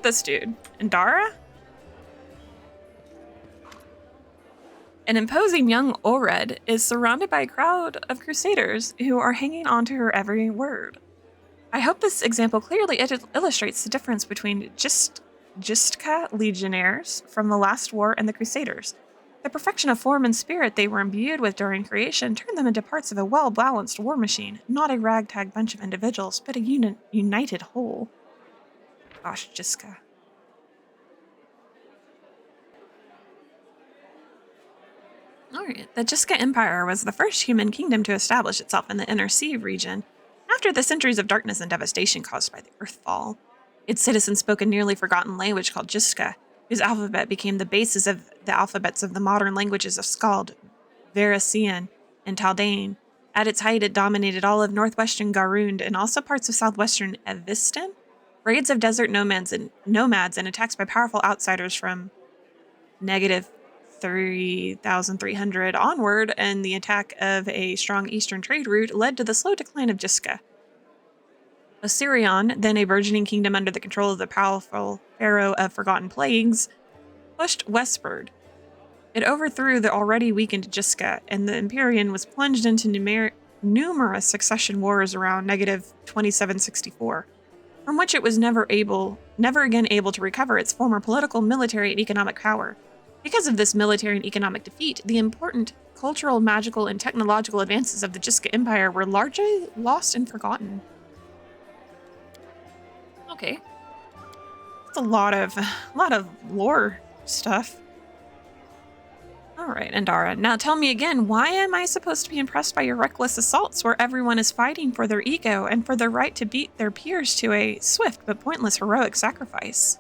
this dude? Indara? An imposing young Ored is surrounded by a crowd of crusaders who are hanging on to her every word. I hope this example clearly illustrates the difference between Gistka legionnaires from the last war and the crusaders. The perfection of form and spirit they were imbued with during creation turned them into parts of a well-balanced war machine, not a ragtag bunch of individuals, but a united whole. Gosh, Gistka. Alright, the Gistka Empire was the first human kingdom to establish itself in the Inner Sea region, after the centuries of darkness and devastation caused by the Earthfall. Its citizens spoke a nearly forgotten language called Gistka, whose alphabet became the basis of the alphabets of the modern languages of Skald, Varasian, and Taldane. At its height, it dominated all of northwestern Garund and also parts of southwestern Evistan. Raids of desert nomads and attacks by powerful outsiders from negative 3,300 onward, and the attack of a strong eastern trade route led to the slow decline of Gistka. Osirion, then a burgeoning kingdom under the control of the powerful pharaoh of forgotten plagues, pushed westward. It overthrew the already weakened Gistka, and the Empyrean was plunged into numerous succession wars around negative 2764, from which it was never again able to recover its former political, military, and economic power. Because of this military and economic defeat, the important cultural, magical, and technological advances of the Gistka Empire were largely lost and forgotten. Okay. That's a lot of lore stuff. Alright, Indara. Now tell me again, why am I supposed to be impressed by your reckless assaults where everyone is fighting for their ego and for their right to beat their peers to a swift but pointless heroic sacrifice?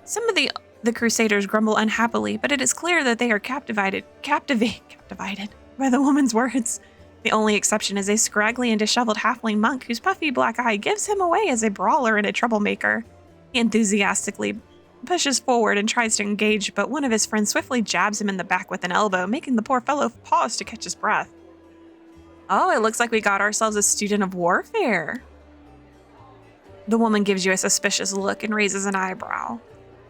Some of the crusaders grumble unhappily, but it is clear that they are captivated by the woman's words. The only exception is a scraggly and disheveled halfling monk whose puffy black eye gives him away as a brawler and a troublemaker. He enthusiastically pushes forward and tries to engage, but one of his friends swiftly jabs him in the back with an elbow, making the poor fellow pause to catch his breath. Oh, it looks like we got ourselves a student of warfare. The woman gives you a suspicious look and raises an eyebrow.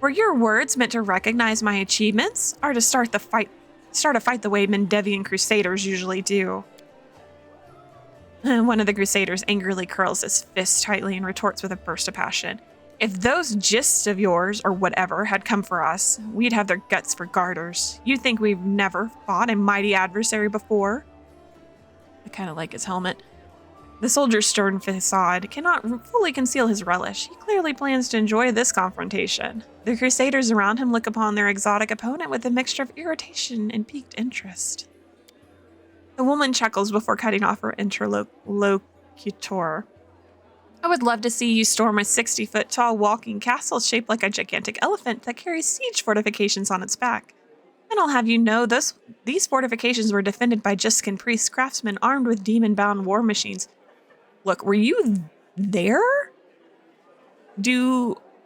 Were your words meant to recognize my achievements, or to start a fight the way Mendevian crusaders usually do? One of the crusaders angrily curls his fist tightly and retorts with a burst of passion. If those gists of yours, or whatever, had come for us, we'd have their guts for garters. You think we've never fought a mighty adversary before? I kind of like his helmet. The soldier's stern facade cannot fully conceal his relish. He clearly plans to enjoy this confrontation. The crusaders around him look upon their exotic opponent with a mixture of irritation and piqued interest. The woman chuckles before cutting off her interlocutor. I would love to see you storm a 60-foot-tall walking castle shaped like a gigantic elephant that carries siege fortifications on its back. And I'll have you know these fortifications were defended by Jiskin priest craftsmen armed with demon-bound war machines. Look, were you there?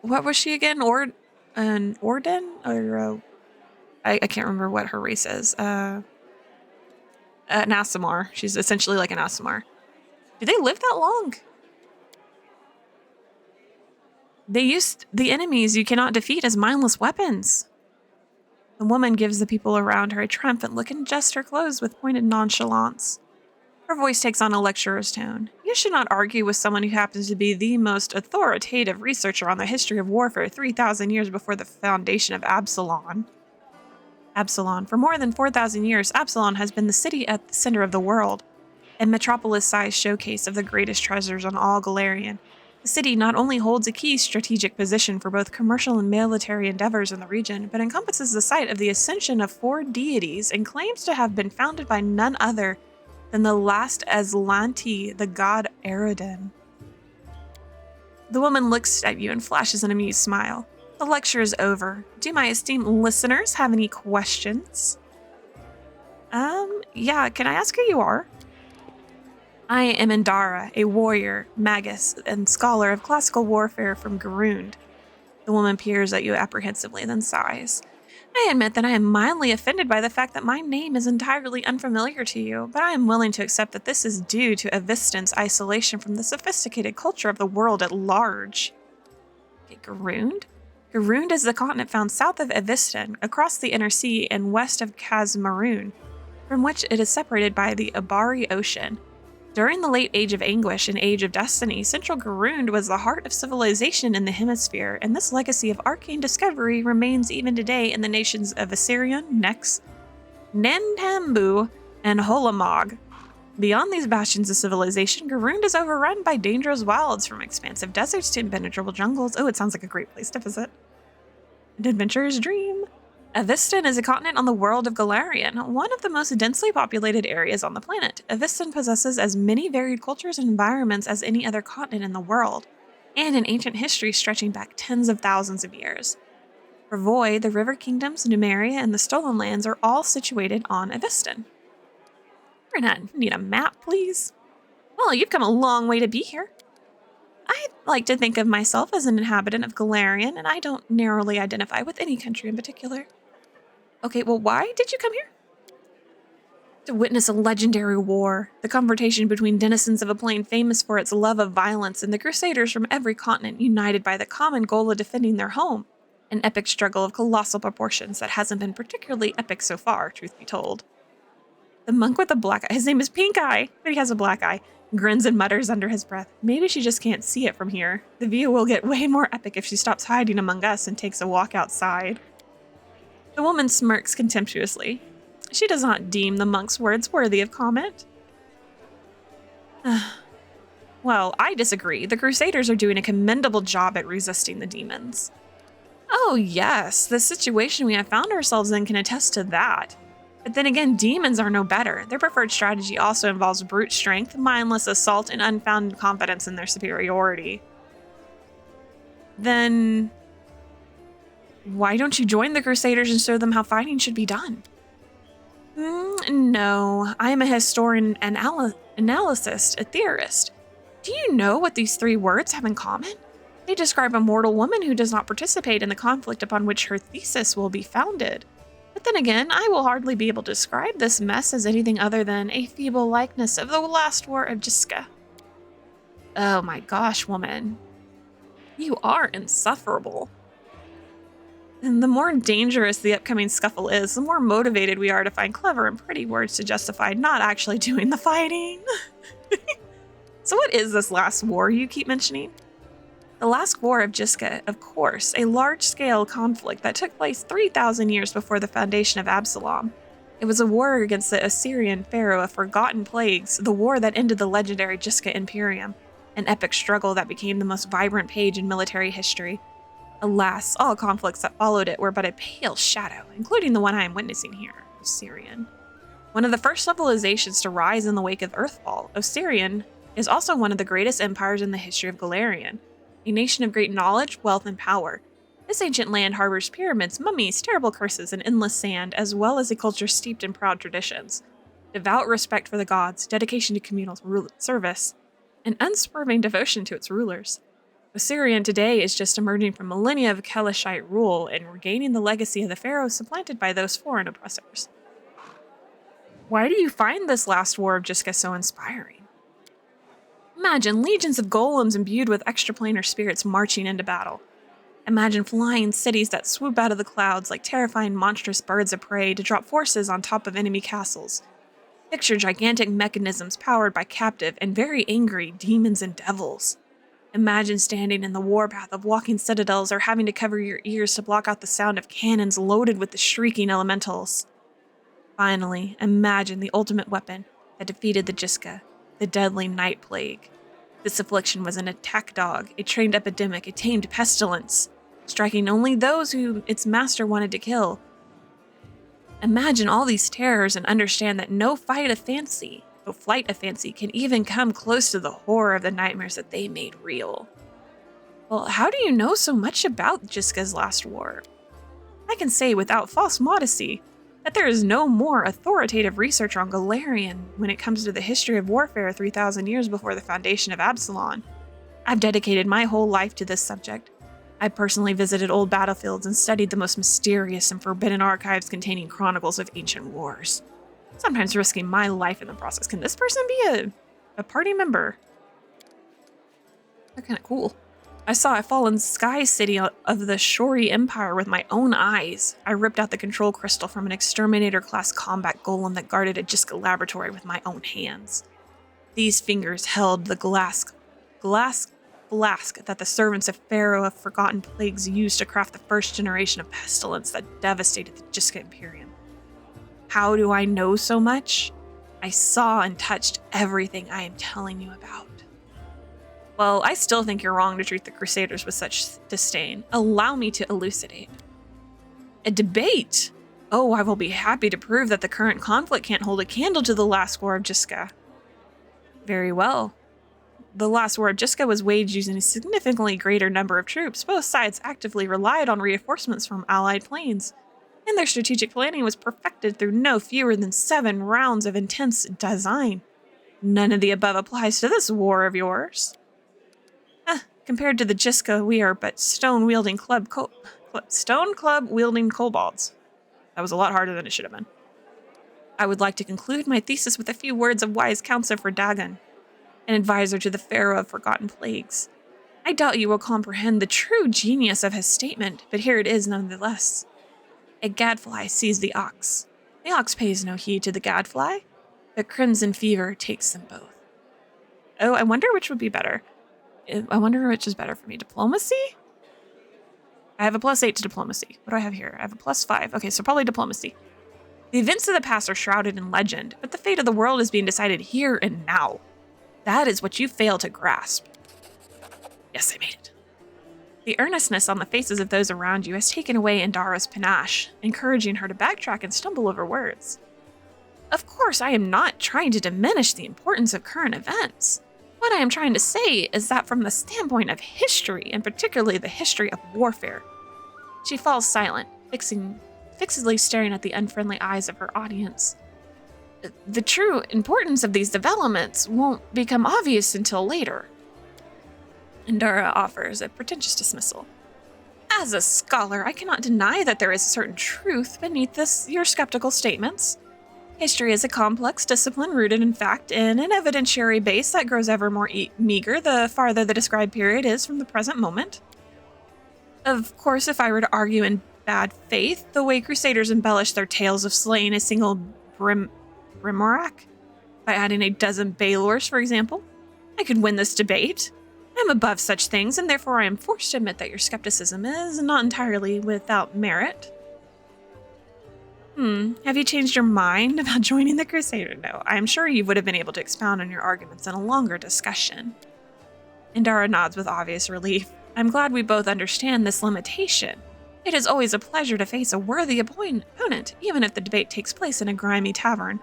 What was she again? An Orden? Or I can't remember what her race is. An Aasimar. She's essentially like an Aasimar. Do they live that long? They used the enemies you cannot defeat as mindless weapons. The woman gives the people around her a triumphant look and adjusts her clothes with pointed nonchalance. Her voice takes on a lecturer's tone. You should not argue with someone who happens to be the most authoritative researcher on the history of warfare 3,000 years before the foundation of Absalon. Absalon. For more than 4,000 years, Absalon has been the city at the center of the world, a metropolis-sized showcase of the greatest treasures on all Galarian. The city not only holds a key strategic position for both commercial and military endeavors in the region, but encompasses the site of the ascension of 4 deities and claims to have been founded by none other than the last Aslanti, the god Eridan. The woman looks at you and flashes an amused smile. The lecture is over. Do my esteemed listeners have any questions? Yeah, can I ask who you are? I am Indara, a warrior, magus, and scholar of classical warfare from Garund. The woman peers at you apprehensively, then sighs. I admit that I am mildly offended by the fact that my name is entirely unfamiliar to you, but I am willing to accept that this is due to Avistan's isolation from the sophisticated culture of the world at large. Okay, Garund? Garund is the continent found south of Avistan, across the Inner Sea and west of Kazmaroon, from which it is separated by the Abari Ocean. During the late Age of Anguish and Age of Destiny, Central Garund was the heart of civilization in the hemisphere, and this legacy of arcane discovery remains even today in the nations of Assyrian, Nex, Nentambu, and Holamog. Beyond these bastions of civilization, Garund is overrun by dangerous wilds, from expansive deserts to impenetrable jungles. Oh, it sounds like a great place to visit. An adventurer's dream. Avistan is a continent on the world of Golarion, one of the most densely populated areas on the planet. Avistan possesses as many varied cultures and environments as any other continent in the world, and an ancient history stretching back tens of thousands of years. Ravoy, the River Kingdoms, Numeria, and the Stolen Lands are all situated on Avistan. Need a map, please? Well, you've come a long way to be here. I like to think of myself as an inhabitant of Golarion, and I don't narrowly identify with any country in particular. Okay, well, why did you come here? To witness a legendary war, the confrontation between denizens of a plane famous for its love of violence and the crusaders from every continent united by the common goal of defending their home. An epic struggle of colossal proportions that hasn't been particularly epic so far, truth be told. The monk with the black eye, his name is Pink Eye, but he has a black eye, grins and mutters under his breath. Maybe she just can't see it from here. The view will get way more epic if she stops hiding among us and takes a walk outside. The woman smirks contemptuously. She does not deem the monk's words worthy of comment. Well, I disagree. The Crusaders are doing a commendable job at resisting the demons. Oh yes, the situation we have found ourselves in can attest to that. But then again, demons are no better. Their preferred strategy also involves brute strength, mindless assault, and unfounded confidence in their superiority. Then why don't you join the Crusaders and show them how fighting should be done? No, I am a historian, an analyst, a theorist. Do you know what these three words have in common? They describe a mortal woman who does not participate in the conflict upon which her thesis will be founded. But then again, I will hardly be able to describe this mess as anything other than a feeble likeness of the last war of Jiska. Oh my gosh, woman. You are insufferable. And the more dangerous the upcoming scuffle is, the more motivated we are to find clever and pretty words to justify not actually doing the fighting. So what is this last war you keep mentioning? The last war of Jiska, of course, a large-scale conflict that took place 3,000 years before the foundation of Absalom. It was a war against the Assyrian pharaoh of forgotten plagues, the war that ended the legendary Jiska Imperium, an epic struggle that became the most vibrant page in military history. Alas, all conflicts that followed it were but a pale shadow, including the one I am witnessing here, Osirian. One of the first civilizations to rise in the wake of Earthfall, Osirian is also one of the greatest empires in the history of Golarion. A nation of great knowledge, wealth, and power. This ancient land harbors pyramids, mummies, terrible curses, and endless sand, as well as a culture steeped in proud traditions. Devout respect for the gods, dedication to communal service, and unswerving devotion to its rulers. Osirian today is just emerging from millennia of Kelishite rule and regaining the legacy of the pharaohs supplanted by those foreign oppressors. Why do you find this last war of Jiska so inspiring? Imagine legions of golems imbued with extraplanar spirits marching into battle. Imagine flying cities that swoop out of the clouds like terrifying monstrous birds of prey to drop forces on top of enemy castles. Picture gigantic mechanisms powered by captive and very angry demons and devils. Imagine standing in the warpath of walking citadels or having to cover your ears to block out the sound of cannons loaded with the shrieking elementals. Finally, imagine the ultimate weapon that defeated the Jiska, the deadly night plague. This affliction was an attack dog, a trained epidemic, a tamed pestilence, striking only those who its master wanted to kill. Imagine all these terrors and understand that no flight of fancy can even come close to the horror of the nightmares that they made real. Well, how do you know so much about Jiska's last war? I can say without false modesty that there is no more authoritative research on Golarion when it comes to the history of warfare 3,000 years before the foundation of Absalom. I've dedicated my whole life to this subject. I personally visited old battlefields and studied the most mysterious and forbidden archives containing chronicles of ancient wars, sometimes risking my life in the process. Can this person be a party member? They're kind of cool. I saw a fallen sky city of the Shori Empire with my own eyes. I ripped out the control crystal from an exterminator-class combat golem that guarded a Jiska laboratory with my own hands. These fingers held the glass flask that the servants of Pharaoh of Forgotten Plagues used to craft the first generation of pestilence that devastated the Jiska Imperium. How do I know so much? I saw and touched everything I am telling you about. Well, I still think you're wrong to treat the Crusaders with such disdain. Allow me to elucidate. A debate? Oh, I will be happy to prove that the current conflict can't hold a candle to the last war of Jiska. Very well. The last war of Jiska was waged using a significantly greater number of troops. Both sides actively relied on reinforcements from allied planes, and their strategic planning was perfected through no fewer than 7 rounds of intense design. None of the above applies to this war of yours. Compared to the Jiska, we are but stone club wielding kobolds. That was a lot harder than it should have been. I would like to conclude my thesis with a few words of wise counsel for Dagon, an advisor to the Pharaoh of Forgotten Plagues. I doubt you will comprehend the true genius of his statement, but here it is nonetheless. A gadfly sees the ox. The ox pays no heed to the gadfly. The crimson fever takes them both. Oh, I wonder which would be better. I wonder which is better for me. Diplomacy? I have a +8 to diplomacy. What do I have here? I have a +5. Okay, so probably diplomacy. The events of the past are shrouded in legend, but the fate of the world is being decided here and now. That is what you fail to grasp. Yes, I made it. The earnestness on the faces of those around you has taken away Indara's panache, encouraging her to backtrack and stumble over words. Of course, I am not trying to diminish the importance of current events. What I am trying to say is that from the standpoint of history, and particularly the history of warfare. She falls silent, fixedly staring at the unfriendly eyes of her audience. The true importance of these developments won't become obvious until later. Indara offers a pretentious dismissal. As a scholar, I cannot deny that there is a certain truth beneath your skeptical statements. History is a complex discipline rooted in fact in an evidentiary base that grows ever more meager the farther the described period is from the present moment. Of course, if I were to argue in bad faith, the way Crusaders embellish their tales of slaying a single Grimorak, by adding a dozen Baelors, for example, I could win this debate. I'm above such things, and therefore I am forced to admit that your skepticism is not entirely without merit. Have you changed your mind about joining the Crusader? No, I am sure you would have been able to expound on your arguments in a longer discussion. Indara nods with obvious relief. I'm glad we both understand this limitation. It is always a pleasure to face a worthy opponent, even if the debate takes place in a grimy tavern.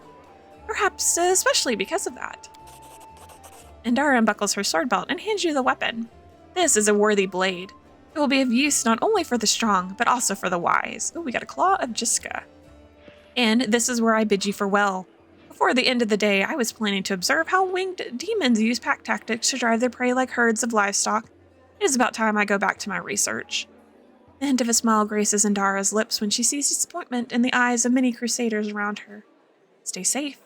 Perhaps especially because of that. Indara unbuckles her sword belt and hands you the weapon. This is a worthy blade. It will be of use not only for the strong, but also for the wise. Oh, we got a Claw of Jiska. And this is where I bid you farewell. Before the end of the day, I was planning to observe how winged demons use pack tactics to drive their prey like herds of livestock. It is about time I go back to my research. The hint of a smile graces Indara's lips when she sees disappointment in the eyes of many crusaders around her. Stay safe.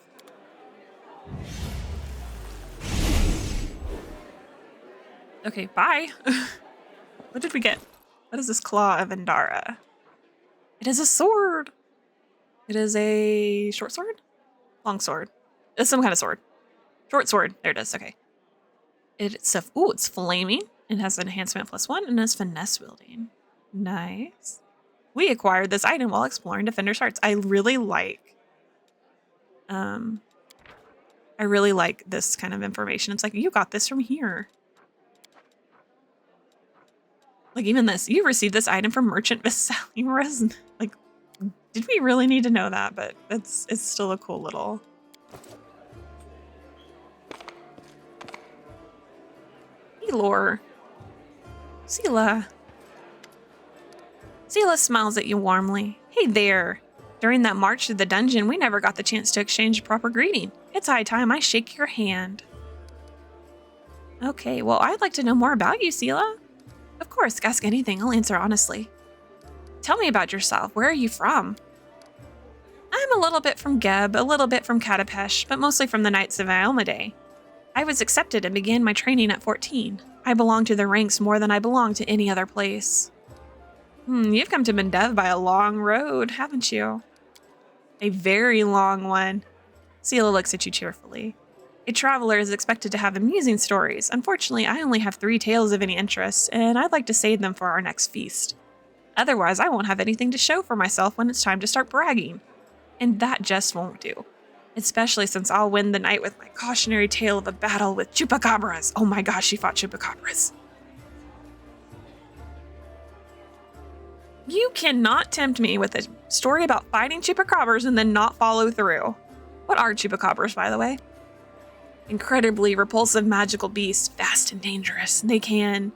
Okay, bye. What did we get? What is this Claw of Indara? It is a sword. It is a short sword? Long sword. It's some kind of sword. Short sword. There it is. Okay. It's flaming. It has an enhancement +1 and it's finesse wielding. Nice. We acquired this item while exploring Defender's Hearts. I really like this kind of information. It's like, you got this from here. Like even this, you received this item from Merchant Vesalium. Like, did we really need to know that? But it's still a cool little. Elor. Sela. Sela smiles at you warmly. Hey there. During that march to the dungeon, we never got the chance to exchange a proper greeting. It's high time I shake your hand. Okay, well, I'd like to know more about you, Sela. Of course, ask anything. I'll answer honestly. Tell me about yourself. Where are you from? I'm a little bit from Geb, a little bit from Katapesh, but mostly from the Knights of Iomedae. I was accepted and began my training at 14. I belong to the ranks more than I belong to any other place. You've come to Mendev by a long road, haven't you? A very long one. Sela looks at you cheerfully. A traveler is expected to have amusing stories. Unfortunately, I only have 3 tales of any interest, and I'd like to save them for our next feast. Otherwise, I won't have anything to show for myself when it's time to start bragging. And that just won't do. Especially since I'll win the night with my cautionary tale of a battle with chupacabras. Oh my gosh, she fought chupacabras. You cannot tempt me with a story about fighting chupacabras and then not follow through. What are chupacabras, by the way? Incredibly repulsive magical beasts, fast and dangerous. They can...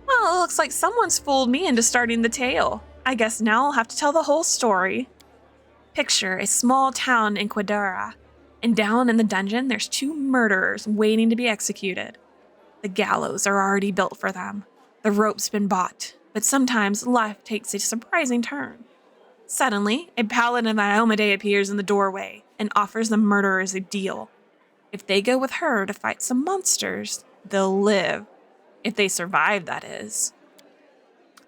Well, it looks like someone's fooled me into starting the tale. I guess now I'll have to tell the whole story. Picture a small town in Quadara, and down in the dungeon there's 2 murderers waiting to be executed. The gallows are already built for them. The rope's been bought, but sometimes life takes a surprising turn. Suddenly, a paladin of Iomedae appears in the doorway and offers the murderers a deal. If they go with her to fight some monsters, they'll live. If they survive, that is.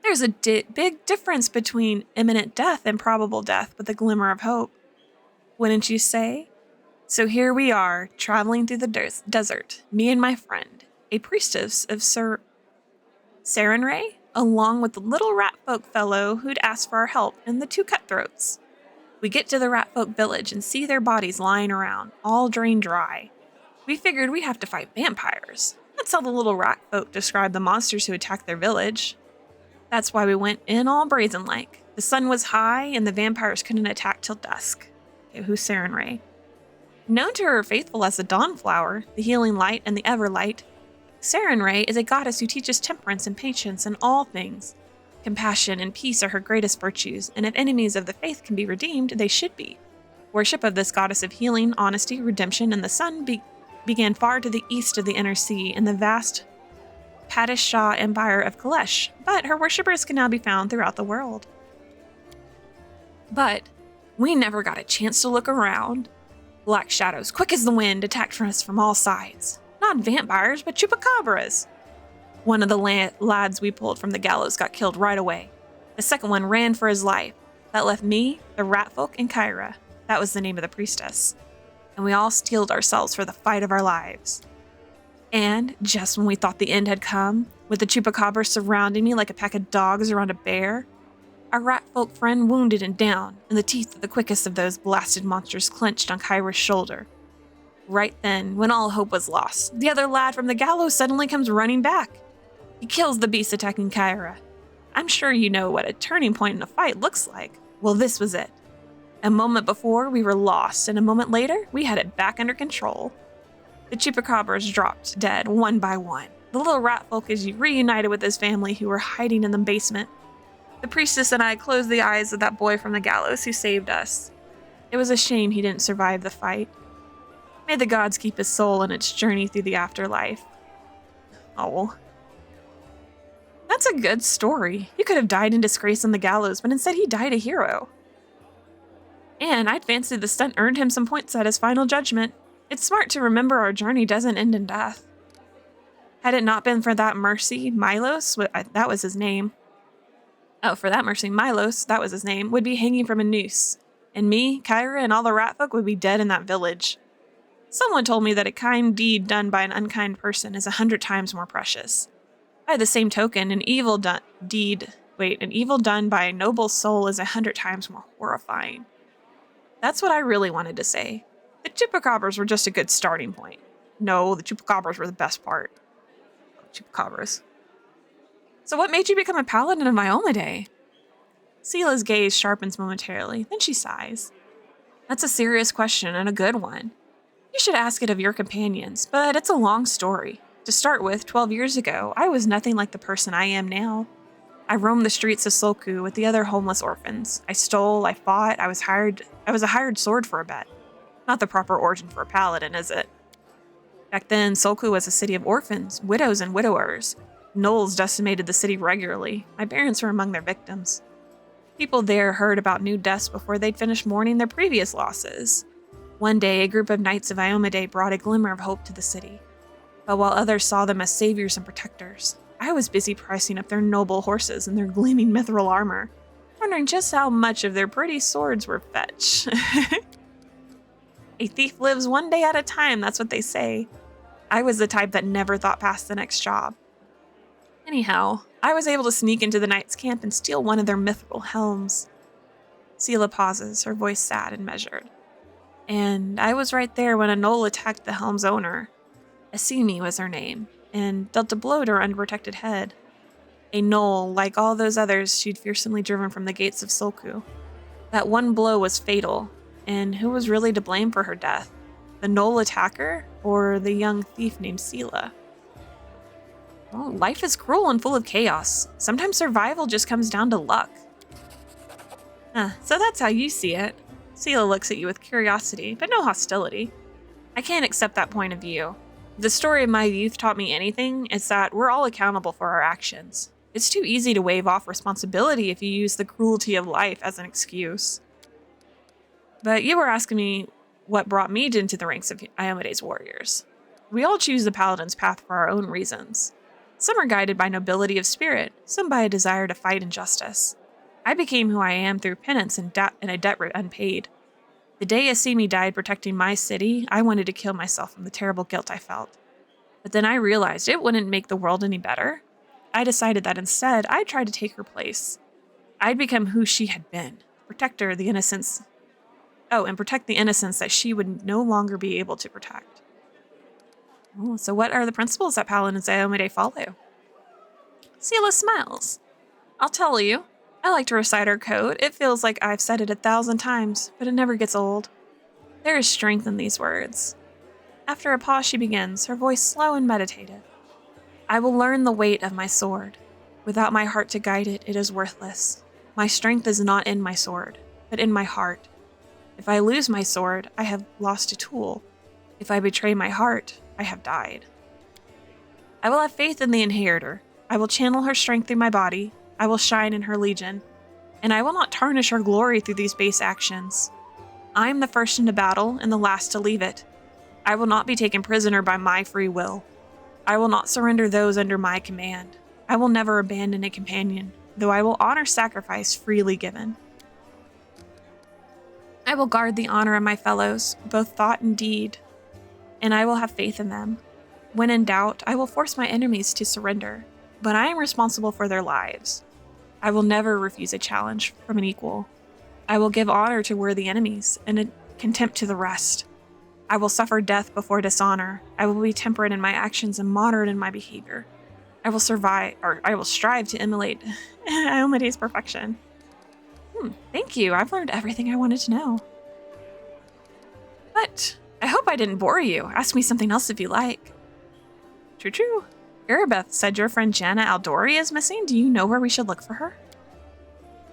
There's a big difference between imminent death and probable death with a glimmer of hope. Wouldn't you say? So here we are, traveling through the desert, me and my friend, a priestess of Sarenrae, along with the little rat folk fellow who'd asked for our help, and the 2 cutthroats. We get to the rat folk village and see their bodies lying around, all drained dry. We figured we'd have to fight vampires. That's how the little rat folk described the monsters who attacked their village. That's why we went in all brazen-like. The sun was high, and the vampires couldn't attack till dusk. Okay, who's Sarenrae? Known to her faithful as the Dawnflower, the healing light, and the Everlight, Sarenrae is a goddess who teaches temperance and patience in all things. Compassion and peace are her greatest virtues, and if enemies of the faith can be redeemed, they should be. Worship of this goddess of healing, honesty, redemption, and the sun began far to the east of the Inner Sea in the vast Padish Shah Empire of Kalesh, but her worshippers can now be found throughout the world. But we never got a chance to look around. Black shadows, quick as the wind, attacked us from all sides. Not vampires, but chupacabras. One of the lads we pulled from the gallows got killed right away. The second one ran for his life. That left me, the ratfolk, and Kyra. That was the name of the priestess. And we all steeled ourselves for the fight of our lives. And just when we thought the end had come, with the chupacabra surrounding me like a pack of dogs around a bear, our ratfolk friend wounded and down, and the teeth of the quickest of those blasted monsters clenched on Kyra's shoulder. Right then, when all hope was lost, the other lad from the gallows suddenly comes running back. He kills the beast attacking Kyra. I'm sure you know what a turning point in a fight looks like. Well, this was it. A moment before, we were lost, and a moment later, we had it back under control. The chupacabras dropped dead one by one. The little ratfolk is reunited with his family who were hiding in the basement. The priestess and I closed the eyes of that boy from the gallows who saved us. It was a shame he didn't survive the fight. May the gods keep his soul in its journey through the afterlife. Oh. That's a good story. He could have died in disgrace on the gallows, but instead he died a hero. And I'd fancy the stunt earned him some points at his final judgment. It's smart to remember our journey doesn't end in death. Had it not been for that mercy, Milos, that was his name. Oh, for that mercy, Milos, that was his name, would be hanging from a noose. And me, Kyra, and all the ratfolk would be dead in that village. Someone told me that a kind deed done by an unkind person is 100 times more precious. By the same token, an evil done by a noble soul is 100 times more horrifying. That's what I really wanted to say. The chupacabras were just a good starting point. No, the chupacabras were the best part. Chupacabras. So what made you become a paladin of Iomedae? Sela's gaze sharpens momentarily, then she sighs. That's a serious question and a good one. You should ask it of your companions, but it's a long story. To start with, 12 years ago, I was nothing like the person I am now. I roamed the streets of Solku with the other homeless orphans. I stole, I fought, I was a hired sword for a bet. Not the proper origin for a paladin, is it? Back then, Solku was a city of orphans, widows, and widowers. Gnolls decimated the city regularly. My parents were among their victims. People there heard about new deaths before they'd finished mourning their previous losses. One day, a group of knights of Iomedae brought a glimmer of hope to the city. But while others saw them as saviors and protectors, I was busy pricing up their noble horses and their gleaming mithril armor, wondering just how much of their pretty swords were fetch. A thief lives one day at a time, that's what they say. I was the type that never thought past the next job. Anyhow, I was able to sneak into the knight's camp and steal one of their mithril helms. Sela pauses, her voice sad and measured. And I was right there when a gnoll attacked the helm's owner. Asimi was her name, and dealt a blow to her unprotected head. A gnoll, like all those others she'd fearsomely driven from the gates of Sulku. That one blow was fatal, and who was really to blame for her death? The gnoll attacker, or the young thief named Sela? Well, life is cruel and full of chaos. Sometimes survival just comes down to luck. So that's how you see it. Sela looks at you with curiosity, but no hostility. I can't accept that point of view. If the story of my youth taught me anything, it's that we're all accountable for our actions. It's too easy to wave off responsibility if you use the cruelty of life as an excuse. But you were asking me what brought me into the ranks of Iomedae's warriors. We all choose the paladin's path for our own reasons. Some are guided by nobility of spirit, some by a desire to fight injustice. I became who I am through penance and a debt unpaid. The day Asimi died protecting my city, I wanted to kill myself from the terrible guilt I felt. But then I realized it wouldn't make the world any better. I decided that instead, I'd try to take her place. I'd become who she had been, protect the innocence that she would no longer be able to protect. Oh, so what are the principles that paladins Iomedae follow? Sela smiles. I'll tell you. I like to recite our code. It feels like I've said it 1,000 times, but it never gets old. There is strength in these words. After a pause, she begins, her voice slow and meditative. I will learn the weight of my sword. Without my heart to guide it, it is worthless. My strength is not in my sword, but in my heart. If I lose my sword, I have lost a tool. If I betray my heart, I have died. I will have faith in the inheritor. I will channel her strength through my body. I will shine in her legion, and I will not tarnish her glory through these base actions. I am the first into battle and the last to leave it. I will not be taken prisoner by my free will. I will not surrender those under my command. I will never abandon a companion, though I will honor sacrifice freely given. I will guard the honor of my fellows, both thought and deed, and I will have faith in them. When in doubt, I will force my enemies to surrender, but I am responsible for their lives. I will never refuse a challenge from an equal. I will give honor to worthy enemies and a contempt to the rest. I will suffer death before dishonor. I will be temperate in my actions and moderate in my behavior. I will strive to emulate Iomedae's perfection. Thank you. I've learned everything I wanted to know. But I hope I didn't bore you. Ask me something else if you like. True. Erebeth said your friend Janna Aldori is missing. Do you know where we should look for her?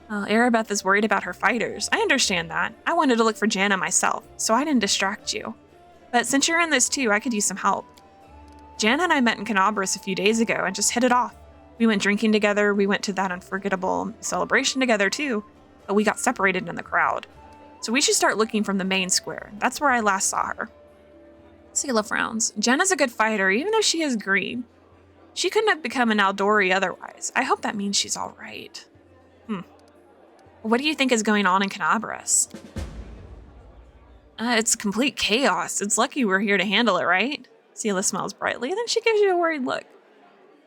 Well, Erebeth is worried about her fighters. I understand that. I wanted to look for Janna myself, so I didn't distract you. But since you're in this too, I could use some help. Janna and I met in Cockatrice a few days ago and just hit it off. We went drinking together. We went to that unforgettable celebration together too, but we got separated in the crowd. So we should start looking from the main square. That's where I last saw her. Sela frowns. Janna's a good fighter, even though she is green. She couldn't have become an Aldori otherwise. I hope that means she's all right. What do you think is going on in Cockatrice? It's complete chaos. It's lucky we're here to handle it, right? Sela smiles brightly, then she gives you a worried look.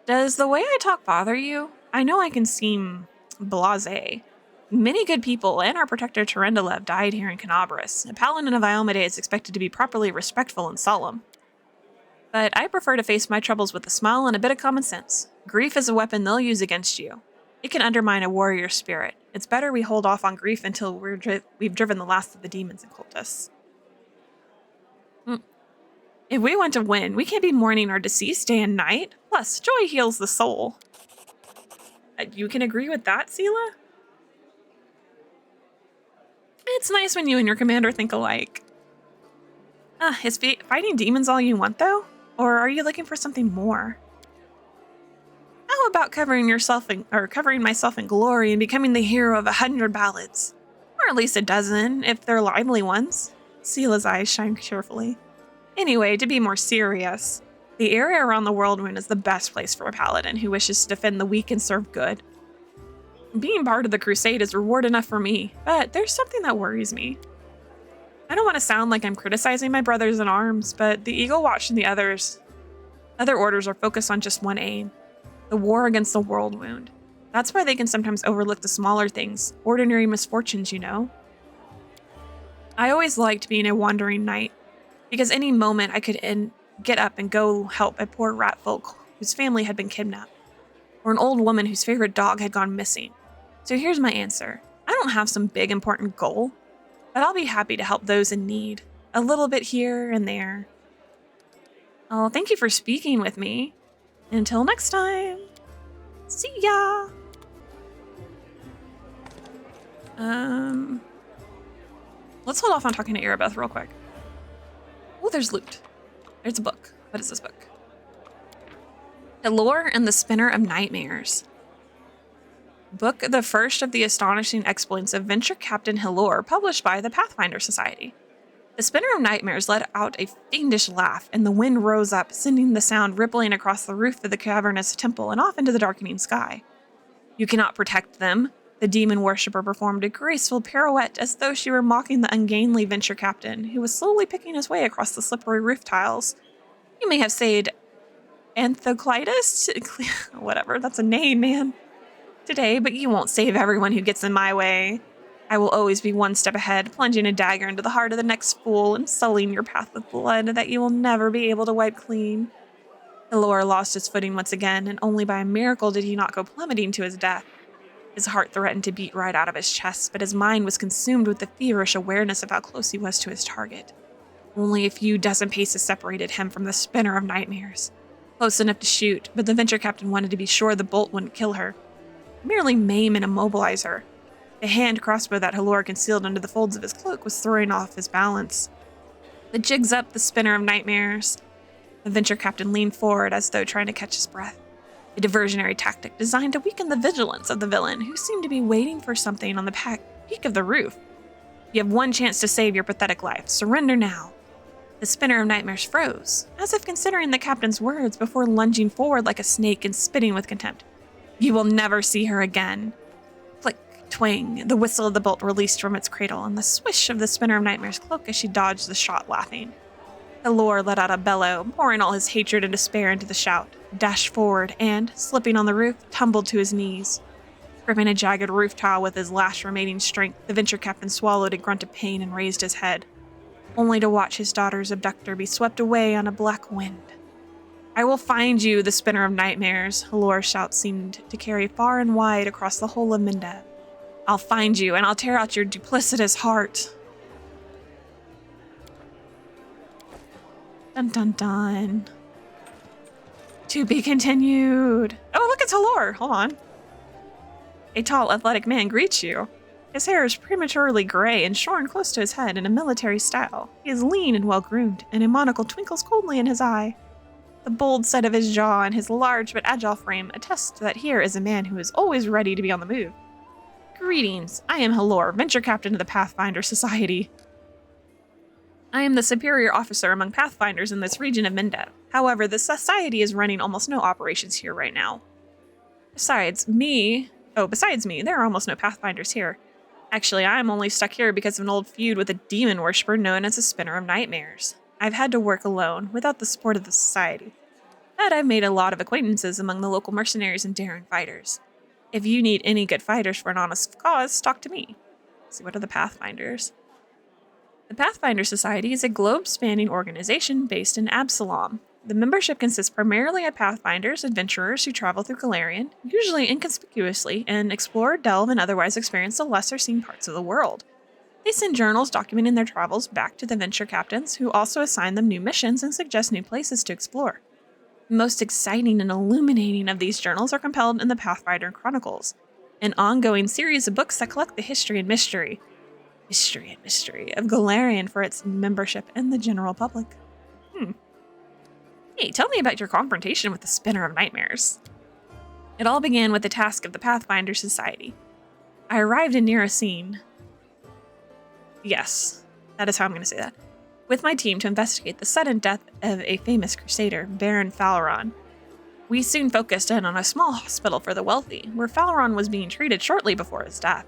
Does the way I talk bother you? I know I can seem blasé. Many good people and our protector Terendala have died here in Cockatrice. A paladin of Iomedae is expected to be properly respectful and solemn. But I prefer to face my troubles with a smile and a bit of common sense. Grief is a weapon they'll use against you. It can undermine a warrior's spirit. It's better we hold off on grief until we've driven the last of the demons and cultists. If we want to win, we can't be mourning our deceased day and night. Plus, joy heals the soul. You can agree with that, Sela? It's nice when you and your commander think alike. Is fighting demons all you want, though? Or are you looking for something more? about covering myself in glory and becoming the hero of 100 ballads? Or at least a dozen, if they're lively ones. Sela's eyes shine cheerfully. Anyway, to be more serious, the area around the Whirlwind is the best place for a paladin who wishes to defend the weak and serve good. Being part of the crusade is reward enough for me, but there's something that worries me. I don't want to sound like I'm criticizing my brothers in arms, but the Eagle Watch and the other orders are focused on just one aim, the war against the Whirlwind. That's why they can sometimes overlook the smaller things, ordinary misfortunes, you know. I always liked being a wandering knight, because any moment I could get up and go help a poor rat folk whose family had been kidnapped, or an old woman whose favorite dog had gone missing. So here's my answer. I don't have some big important goal, but I'll be happy to help those in need, a little bit here and there. Oh, thank you for speaking with me. Until next time. See ya. Let's hold off on talking to Erebeth real quick. Oh, there's loot. There's a book. What is this book? Halor and the Spinner of Nightmares. Book the first of the astonishing exploits of Venture Captain Halor, published by the Pathfinder Society. The Spinner of Nightmares let out a fiendish laugh, and the wind rose up, sending the sound rippling across the roof of the cavernous temple and off into the darkening sky. You cannot protect them. The demon worshipper performed a graceful pirouette as though she were mocking the ungainly Venture Captain, who was slowly picking his way across the slippery roof tiles. You may have said Anthoclitus? Whatever, that's a name, man. Today, but you won't save everyone who gets in my way. I will always be one step ahead, plunging a dagger into the heart of the next fool and sullying your path with blood that you will never be able to wipe clean. Halor lost his footing once again, and only by a miracle did he not go plummeting to his death. His heart threatened to beat right out of his chest, but his mind was consumed with the feverish awareness of how close he was to his target. Only a few dozen paces separated him from the Spinner of Nightmares. Close enough to shoot, but the Venture Captain wanted to be sure the bolt wouldn't kill her. Merely maim and immobilize her. The hand crossbow that Halor concealed under the folds of his cloak was throwing off his balance. The jig's up, the Spinner of Nightmares. The Venture Captain leaned forward as though trying to catch his breath. A diversionary tactic designed to weaken the vigilance of the villain, who seemed to be waiting for something on the peak of the roof. You have one chance to save your pathetic life. Surrender now. The Spinner of Nightmares froze, as if considering the captain's words before lunging forward like a snake and spitting with contempt. You will never see her again. Flick, twang, the whistle of the bolt released from its cradle, and the swish of the Spinner of Nightmares' cloak as she dodged the shot, laughing. Halor let out a bellow, pouring all his hatred and despair into the shout, dashed forward, and, slipping on the roof, tumbled to his knees. Gripping a jagged roof tile with his last remaining strength, the Venture Captain swallowed a grunt of pain and raised his head, only to watch his daughter's abductor be swept away on a black wind. I will find you, the Spinner of Nightmares, Halor's shout seemed to carry far and wide across the whole of Mindev. I'll find you, and I'll tear out your duplicitous heart. Dun dun dun. To be continued. Oh, look, it's Halor. Hold on. A tall, athletic man greets you. His hair is prematurely gray and shorn close to his head in a military style. He is lean and well-groomed, and a monocle twinkles coldly in his eye. The bold set of his jaw and his large but agile frame attest that here is a man who is always ready to be on the move. Greetings. I am Halor, Venture Captain of the Pathfinder Society. I am the superior officer among Pathfinders in this region of Mindev. However, the Society is running almost no operations here right now. Besides me, there are almost no Pathfinders here. Actually, I am only stuck here because of an old feud with a demon worshipper known as the Spinner of Nightmares. I've had to work alone, without the support of the Society. But I've made a lot of acquaintances among the local mercenaries and daring fighters. If you need any good fighters for an honest cause, talk to me. Let's see, what are the Pathfinders? The Pathfinder Society is a globe-spanning organization based in Absalom. The membership consists primarily of Pathfinders, adventurers who travel through Galarian, usually inconspicuously, and explore, delve, and otherwise experience the lesser-seen parts of the world. They send journals documenting their travels back to the Venture Captains, who also assign them new missions and suggest new places to explore. The most exciting and illuminating of these journals are compiled in the Pathfinder Chronicles, an ongoing series of books that collect the history and mystery of Galarian for its membership and the general public. Hey, tell me about your confrontation with the Spinner of Nightmares. It all began with the task of the Pathfinder Society. I arrived in Nerocene. Yes, that is how I'm going to say that. With my team to investigate the sudden death of a famous crusader, Baron Faleron. We soon focused in on a small hospital for the wealthy, where Faleron was being treated shortly before his death.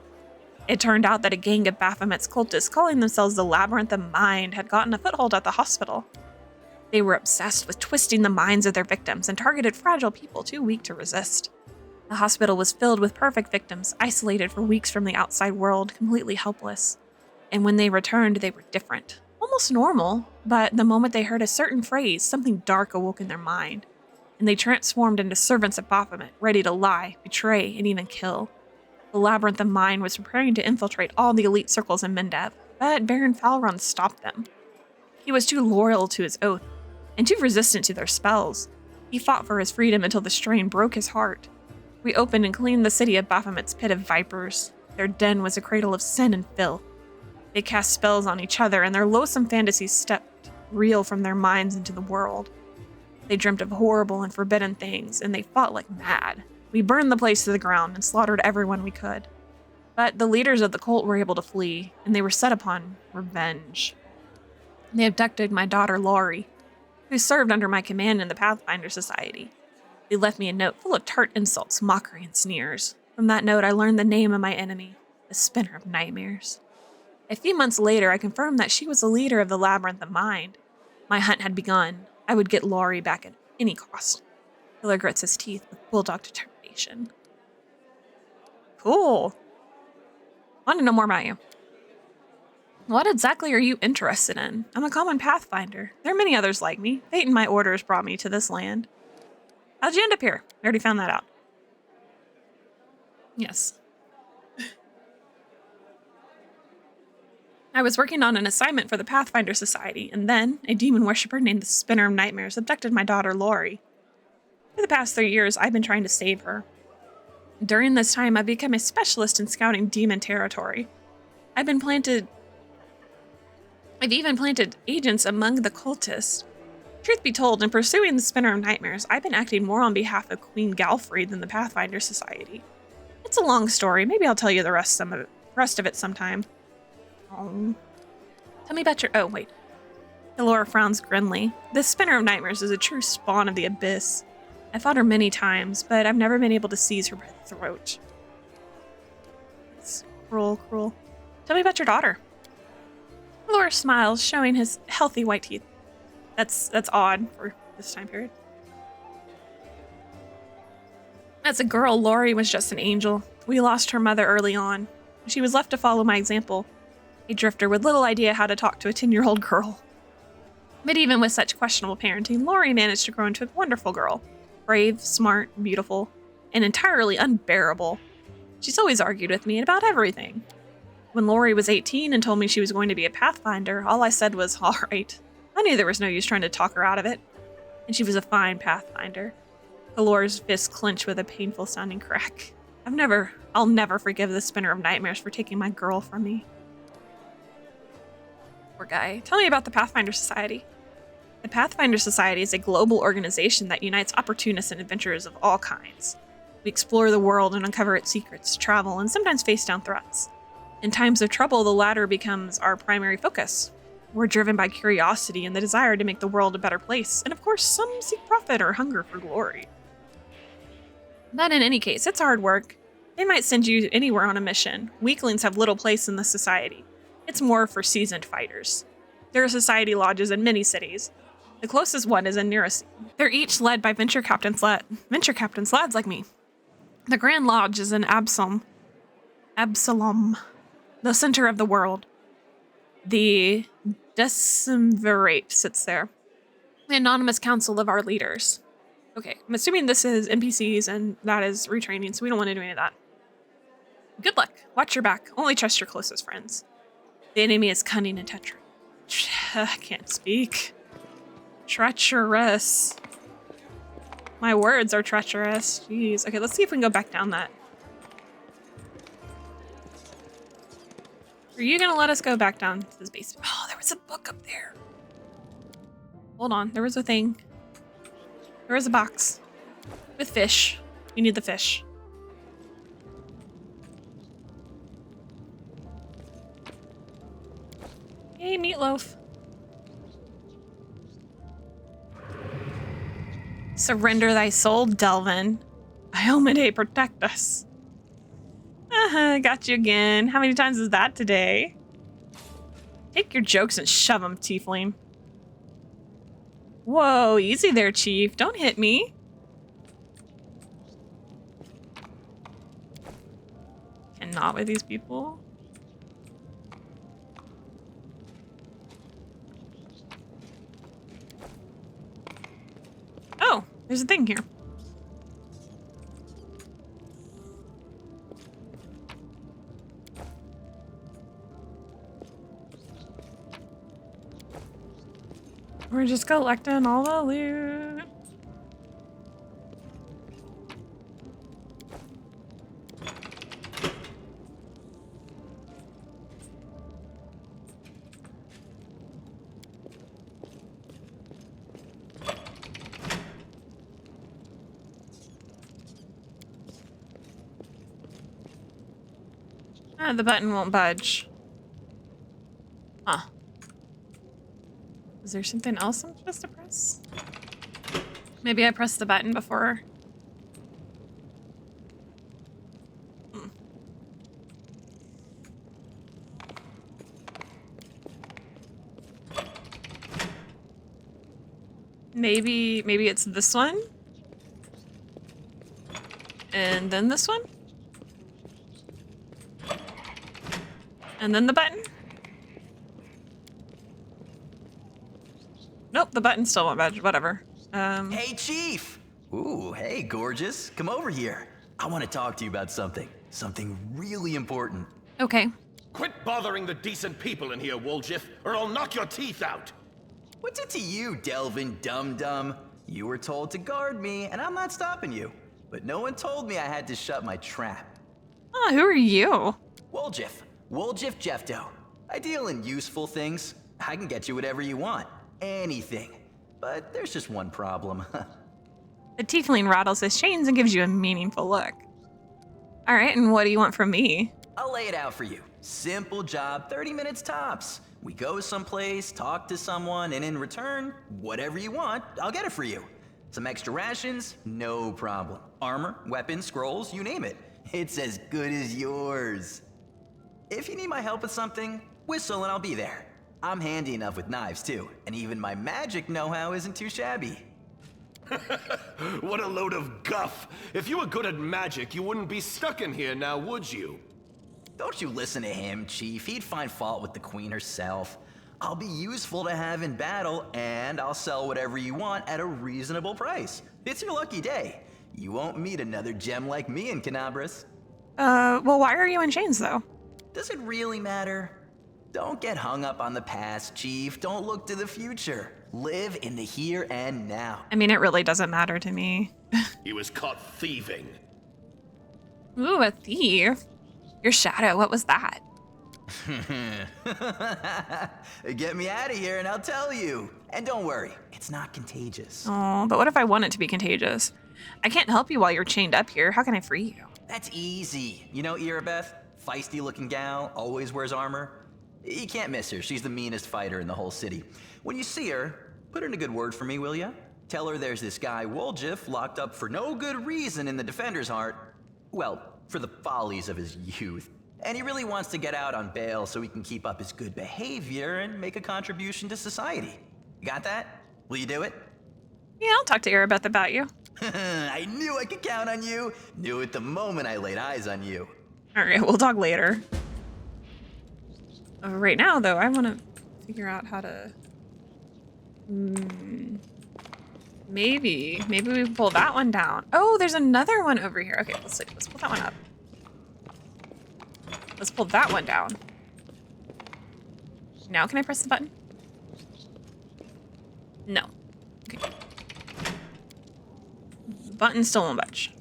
It turned out that a gang of Baphomet's cultists calling themselves the Labyrinth of Mind had gotten a foothold at the hospital. They were obsessed with twisting the minds of their victims and targeted fragile people too weak to resist. The hospital was filled with perfect victims, isolated for weeks from the outside world, completely helpless. And when they returned, they were different. Almost normal, but the moment they heard a certain phrase, something dark awoke in their mind, and they transformed into servants of Baphomet, ready to lie, betray, and even kill. The Labyrinth of Mind was preparing to infiltrate all the elite circles in Mendev, but Baron Faleron stopped them. He was too loyal to his oath, and too resistant to their spells. He fought for his freedom until the strain broke his heart. We opened and cleaned the city of Baphomet's pit of vipers. Their den was a cradle of sin and filth. They cast spells on each other, and their loathsome fantasies stepped real from their minds into the world. They dreamt of horrible and forbidden things, and they fought like mad. We burned the place to the ground and slaughtered everyone we could. But the leaders of the cult were able to flee, and they were set upon revenge. They abducted my daughter Laurie, who served under my command in the Pathfinder Society. They left me a note full of tart insults, mockery, and sneers. From that note, I learned the name of my enemy, the Spinner of Nightmares. A few months later, I confirmed that she was the leader of the Labyrinth of Mind. My hunt had begun. I would get Laurie back at any cost. Killer grits his teeth with bulldog determination. Cool. Want to know more about you. What exactly are you interested in? I'm a common Pathfinder. There are many others like me. Fate and my orders brought me to this land. How'd you end up here? I already found that out. Yes. I was working on an assignment for the Pathfinder Society, and then a demon worshiper named the Spinner of Nightmares abducted my daughter Laurie. For the past 3 years, I've been trying to save her. During this time, I've become a specialist in scouting demon territory. I've even planted agents among the cultists. Truth be told, in pursuing the Spinner of Nightmares, I've been acting more on behalf of Queen Galfried than the Pathfinder Society. It's a long story. Maybe I'll tell you the rest of it sometime. Tell me about your... Oh, wait. Elora frowns grimly. The Spinner of Nightmares is a true spawn of the Abyss. I fought her many times, but I've never been able to seize her throat. It's cruel, cruel. Tell me about your daughter. Elora smiles, showing his healthy white teeth. That's odd for this time period. As a girl, Laurie was just an angel. We lost her mother early on. She was left to follow my example. A drifter with little idea how to talk to a 10-year-old girl. But even with such questionable parenting, Laurie managed to grow into a wonderful girl. Brave, smart, beautiful, and entirely unbearable. She's always argued with me about everything. When Laurie was 18 and told me she was going to be a Pathfinder, all I said was, all right. I knew there was no use trying to talk her out of it. And she was a fine Pathfinder. Elora's fist clenched with a painful sounding crack. I'll never forgive the Spinner of Nightmares for taking my girl from me. Poor guy. Tell me about the Pathfinder Society. The Pathfinder Society is a global organization that unites opportunists and adventurers of all kinds. We explore the world and uncover its secrets, travel, and sometimes face down threats. In times of trouble, the latter becomes our primary focus. We're driven by curiosity and the desire to make the world a better place, and of course, some seek profit or hunger for glory. But in any case, it's hard work. They might send you anywhere on a mission. Weaklings have little place in the society. It's more for seasoned fighters. There are society lodges in many cities. The closest one is in Nerocene. They're each led by venture captains lads like me. The Grand Lodge is in Absalom, the center of the world. The Decimvirate sits there. The anonymous council of our leaders. Okay, I'm assuming this is NPCs and that is retraining, so we don't want to do any of that. Good luck. Watch your back. Only trust your closest friends. The enemy is cunning and treacherous. I can't speak. Treacherous. My words are treacherous. Jeez. Okay, let's see if we can go back down that. Are you gonna let us go back down to this basement? Oh, there was a book up there. Hold on. There was a thing. There was a box with fish. We need the fish. Hey, meatloaf. Surrender thy soul, Delvin. Iomade, protect us. Got you again. How many times is that today? Take your jokes and shove them, tiefling. Whoa, easy there, Chief. Don't hit me. Cannot with these people. Oh, there's a thing here. We're just collecting all the loot. The button won't budge. Huh. Is there something else I'm supposed to press? Maybe I pressed the button before. Maybe it's this one? And then this one? And then the button? Nope, the button still won't budge. Whatever. Hey, Chief! Ooh, hey, gorgeous. Come over here. I want to talk to you about something. Something really important. Okay. Quit bothering the decent people in here, Woljif, or I'll knock your teeth out! What's it to you, Delvin Dum-Dum? You were told to guard me, and I'm not stopping you. But no one told me I had to shut my trap. Oh, who are you? Woljif. Woljif Jeffdo. I deal in useful things. I can get you whatever you want. Anything. But there's just one problem. The tiefling rattles his chains and gives you a meaningful look. All right, and what do you want from me? I'll lay it out for you. Simple job, 30 minutes tops. We go someplace, talk to someone, and in return, whatever you want, I'll get it for you. Some extra rations? No problem. Armor, weapons, scrolls, you name it. It's as good as yours. If you need my help with something, whistle and I'll be there. I'm handy enough with knives too, and even my magic know-how isn't too shabby. What a load of guff! If you were good at magic, you wouldn't be stuck in here now, would you? Don't you listen to him, Chief. He'd find fault with the Queen herself. I'll be useful to have in battle, and I'll sell whatever you want at a reasonable price. It's your lucky day. You won't meet another gem like me in Canabras. Well, why are you in chains, though? Does it really matter? Don't get hung up on the past, Chief. Don't look to the future. Live in the here and now. I mean, it really doesn't matter to me. He was caught thieving. Ooh, a thief. Your shadow, what was that? Get me out of here and I'll tell you. And don't worry, it's not contagious. Oh, but what if I want it to be contagious? I can't help you while you're chained up here. How can I free you? That's easy. You know Irabeth? Feisty looking gal, always wears armor. You can't miss her. She's the meanest fighter in the whole city. When you see her, put in a good word for me, will ya? Tell her there's this guy Woljif locked up for no good reason in the Defender's Heart. Well, for the follies of his youth. And he really wants to get out on bail so he can keep up his good behavior and make a contribution to society. You got that? Will you do it? Yeah, I'll talk to Irabeth about you. I knew I could count on you. Knew it the moment I laid eyes on you. All right, we'll talk later. Right now, though, I want to figure out how to... Maybe we pull that one down. Oh, there's another one over here. Okay, let's pull that one up. Let's pull that one down. Now can I press the button? No. Okay. The button still won't budge.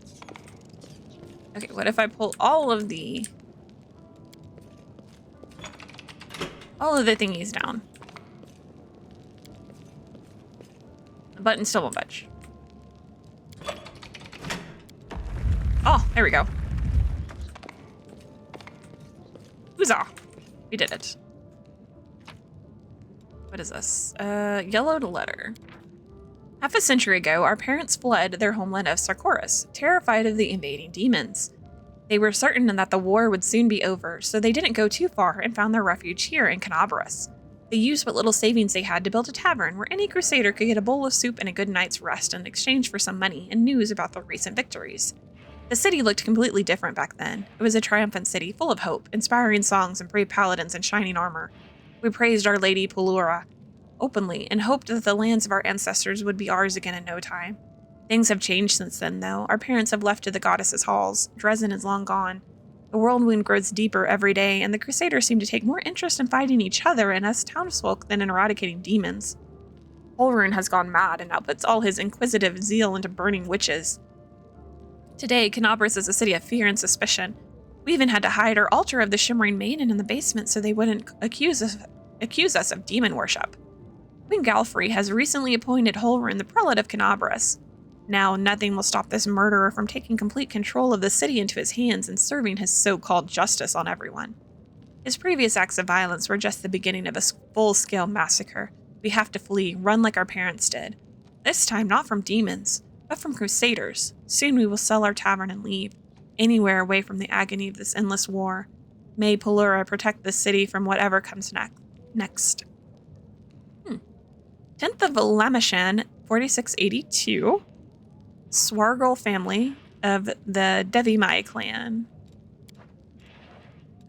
Okay, what if I pull all of the thingies down? The button still won't budge. There we go. Huzzah! We did it. What is this? Yellowed letter. Half a century ago, our parents fled their homeland of Sarkoris, terrified of the invading demons. They were certain that the war would soon be over, so they didn't go too far and found their refuge here in Cockatrice. They used what little savings they had to build a tavern where any crusader could get a bowl of soup and a good night's rest in exchange for some money and news about their recent victories. The city looked completely different back then. It was a triumphant city full of hope, inspiring songs and brave paladins in shining armor. We praised Our Lady Pulura openly and hoped that the lands of our ancestors would be ours again in no time. Things have changed since then, though. Our parents have left to the goddess's halls. Dresden is long gone. The world wound grows deeper every day, and the Crusaders seem to take more interest in fighting each other and us townsfolk than in eradicating demons. Holrun has gone mad and now puts all his inquisitive zeal into burning witches. Today, Cockatrice is a city of fear and suspicion. We even had to hide our altar of the Shimmering Maiden in the basement so they wouldn't accuse us of demon worship. Queen Galfrey has recently appointed Holrun the prelate of Cockatrice. Now, nothing will stop this murderer from taking complete control of the city into his hands and serving his so-called justice on everyone. His previous acts of violence were just the beginning of a full-scale massacre. We have to flee, run like our parents did. This time, not from demons, but from crusaders. Soon we will sell our tavern and leave, anywhere away from the agony of this endless war. May Pulura protect this city from whatever comes next. 10th of Lamachan, 4682. Swargal family of the Devimai clan.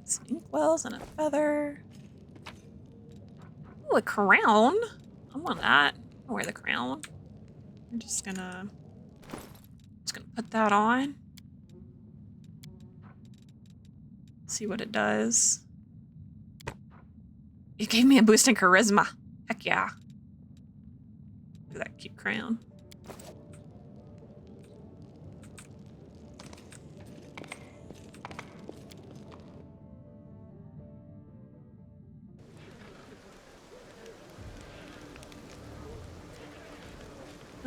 Some inkwells and a feather. Ooh, a crown. I want that. I'll wear the crown. I'm just gonna put that on. See what it does. It gave me a boost in charisma. Heck yeah. Look at that cute crown.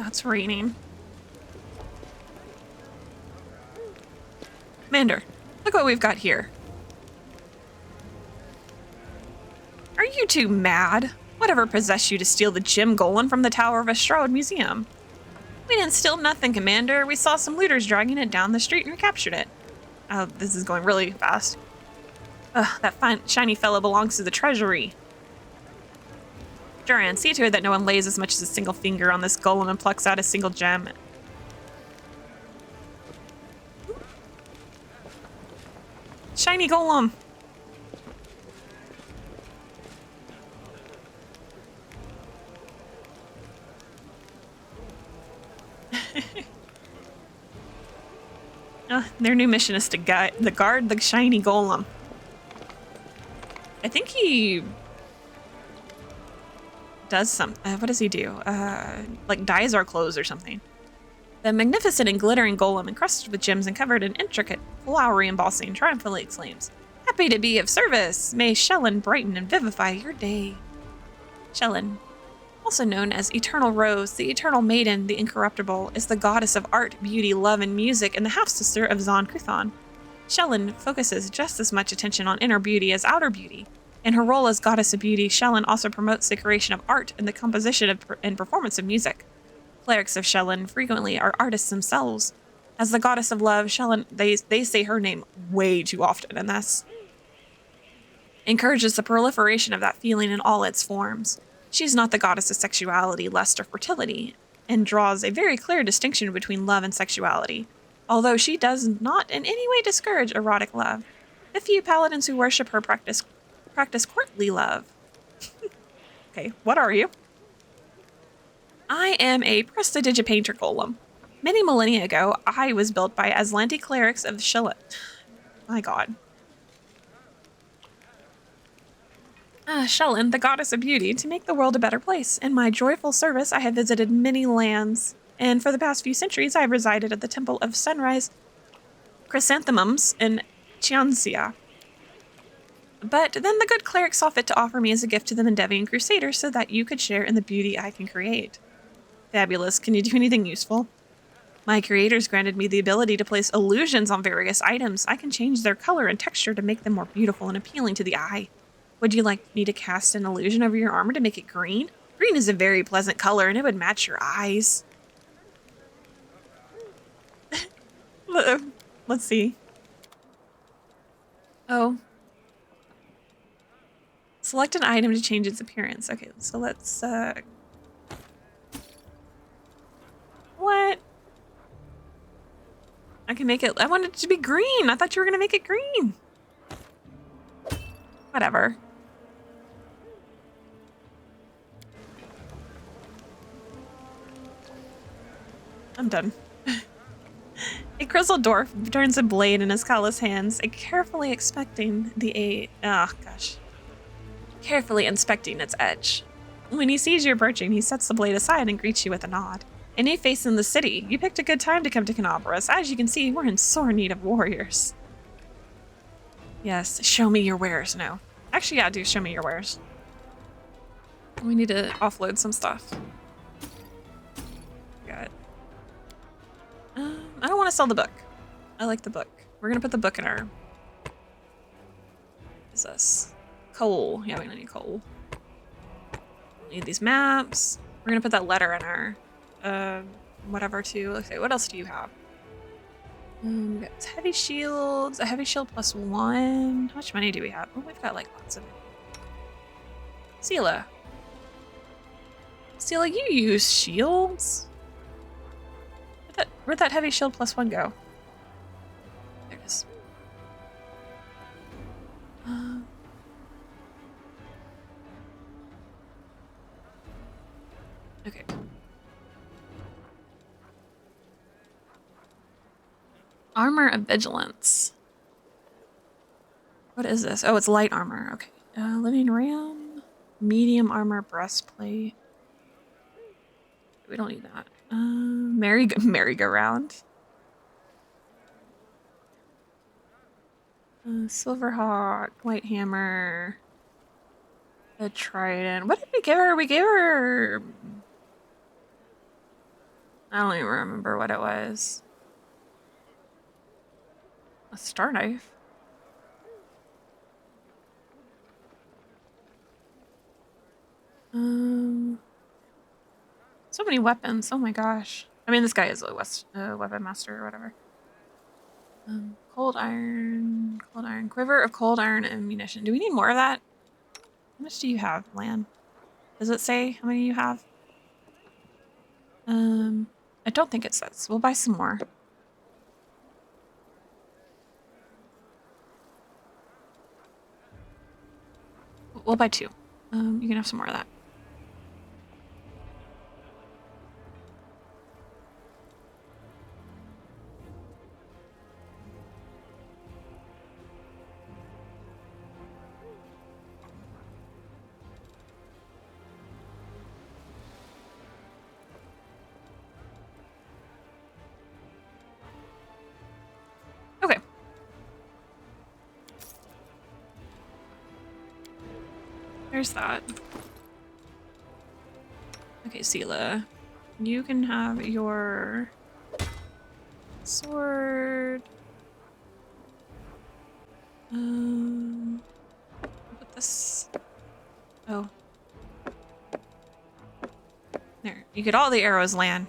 It's raining. Mander, look what we've got here. Are you two mad? Whatever possessed you to steal the gem golem from the Tower of Astrode Museum? We didn't steal nothing, Commander. We saw some looters dragging it down the street and recaptured it. Oh, this is going really fast. Ugh, that fine, shiny fellow belongs to the treasury. Duran, see to it that no one lays as much as a single finger on this golem and plucks out a single gem. Shiny golem! Their new mission is to guard the shiny golem. I think he does some. What does he do? Like dyes our clothes or something. The magnificent and glittering golem, encrusted with gems and covered in intricate, flowery embossing, triumphantly exclaims, "Happy to be of service! May Shellen brighten and vivify your day." Shellen, also known as Eternal Rose, the Eternal Maiden, the Incorruptible, is the goddess of art, beauty, love, and music, and the half-sister of Zon Kuthon. Shellen focuses just as much attention on inner beauty as outer beauty. In her role as goddess of beauty, Shellen also promotes the creation of art and the composition and performance of music. Clerics of Shellen frequently are artists themselves. As the goddess of love, Shellen, they say her name way too often, and thus encourages the proliferation of that feeling in all its forms. She's not the goddess of sexuality, lust, or fertility, and draws a very clear distinction between love and sexuality, although she does not in any way discourage erotic love. The few paladins who worship her practice courtly love. Okay, what are you? I am a prestidigitator golem. Many millennia ago, I was built by Aslanti clerics of Shellen. My god. Shellen, the goddess of beauty, to make the world a better place. In my joyful service, I have visited many lands, and for the past few centuries, I have resided at the Temple of Sunrise Chrysanthemums in Chianzia. But then the good cleric saw fit to offer me as a gift to the Mendevian Crusaders so that you could share in the beauty I can create. Fabulous. Can you do anything useful? My creators granted me the ability to place illusions on various items. I can change their color and texture to make them more beautiful and appealing to the eye. Would you like me to cast an illusion over your armor to make it green? Green is a very pleasant color and it would match your eyes. Let's see. Oh. Select an item to change its appearance. Okay, so let's, what? I can make it, I want it to be green. I thought you were gonna make it green. Whatever. I'm done. A grizzled dwarf turns a blade in his callous hands, carefully inspecting carefully inspecting its edge. When he sees you approaching, he sets the blade aside and greets you with a nod. A new face in the city. You picked a good time to come to Canobras. As you can see, we're in sore need of warriors. Yes, show me your wares. No. Actually, yeah, do show me your wares. We need to offload some stuff. Got it. I don't want to sell the book. I like the book. We're gonna put the book in our... What is this? Coal. Yeah, we don't need coal. Need these maps. We're gonna put that letter in our... whatever too. Okay, what else do you have? We got heavy shields. A heavy shield +1. How much money do we have? Oh, we've got like lots of it. Sela. Sela, you use shields? Where'd that heavy shield +1 go? There it is. Okay. Armor of Vigilance. What is this? Oh, it's light armor. Okay. Living ram. Medium armor breastplate. We don't need that. Merry-go-round. Silverhawk, white hammer, a trident. What did we give her? We gave her... I don't even remember what it was. A star knife. So many weapons. Oh my gosh. I mean, this guy is a weapon master or whatever. Cold iron, quiver of cold iron ammunition. Do we need more of that? How much do you have, Lan? Does it say how many you have? I don't think it says. We'll buy some more. We'll buy 2. You can have some more of that. Okay. There's that. Okay, Sela. You can have your sword. Put this. Oh. There. You get all the arrows, Lan.